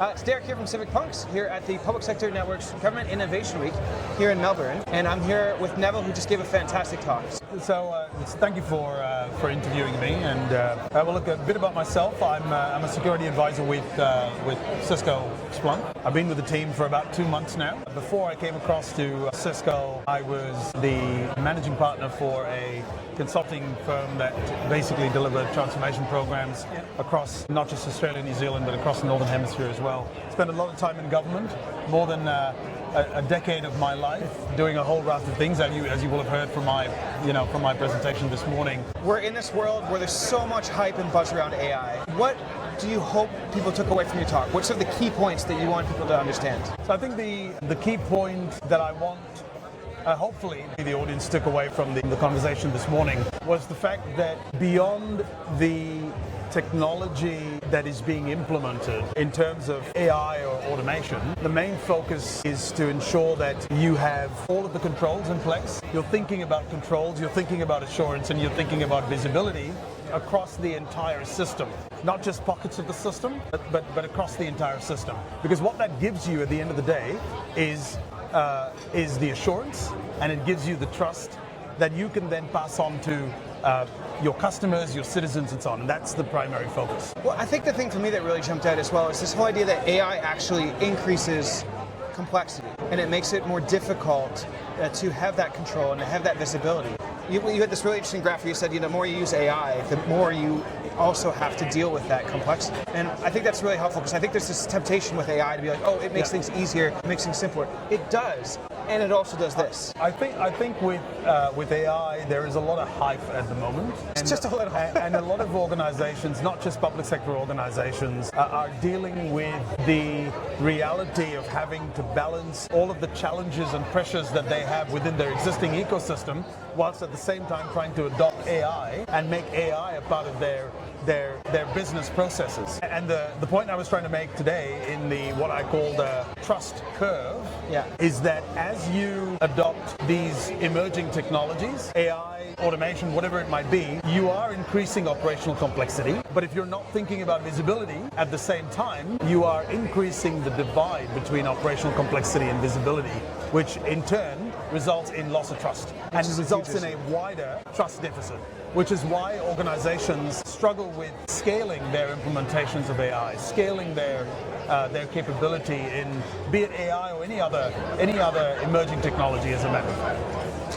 It's Derek here from Civic Punks, here at the Public Sector Network's Government Innovation Week here in Melbourne. And I'm here with Neiville, who just gave a fantastic talk. So thank you for interviewing me. And well, look, a bit about myself. I'm a security advisor with Cisco Splunk. I've been with the team for about 2 months now. Before I came across to Cisco, I was the managing partner for a consulting firm that basically delivered transformation programs across not just Australia and New Zealand, but across the Northern Hemisphere as well. Spent a lot of time in government, more than a decade of my life, doing a whole raft of things, as you will have heard from my presentation this morning. We're in this world where there's so much hype and buzz around AI. What do you hope people took away from your talk? What's some of the key points that you want people to understand? So I think the key point that I want hopefully the audience took away from the conversation this morning was the fact that beyond the technology that is being implemented in terms of AI or automation, the main focus is to ensure that you have all of the controls in place. You're thinking about controls, you're thinking about assurance, and you're thinking about visibility across the entire system. Not just pockets of the system, but across the entire system. Because what that gives you at the end of the day is the assurance, and it gives you the trust that you can then pass on to your customers, your citizens, and so on. And that's the primary focus. Well, I think the thing for me that really jumped out as well is this whole idea that AI actually increases complexity, and it makes it more difficult to have that control and to have that visibility. You had this really interesting graph where you said, the more you use AI, the more you also have to deal with that complexity. And I think that's really helpful, because I think there's this temptation with AI to be like, oh, it makes things easier, it makes things simpler. It does, and it also does this. I think with AI, there is a lot of hype at the moment. It's just a little. And a lot of organizations, not just public sector organizations, are dealing with the reality of having to balance all of the challenges and pressures that they have within their existing ecosystem, whilst at the same time trying to adopt AI and make AI a part of their business processes. And the point I was trying to make today in what I call the trust curve is that as you adopt these emerging technologies, AI, automation, whatever it might be, you are increasing operational complexity. But if you're not thinking about visibility at the same time, you are increasing the divide between operational complexity and visibility, which in turn results in loss of trust and results in a wider trust deficit, which is why organizations struggle with scaling their implementations of AI, scaling their capability in, be it AI or any other emerging technology, as a matter of fact.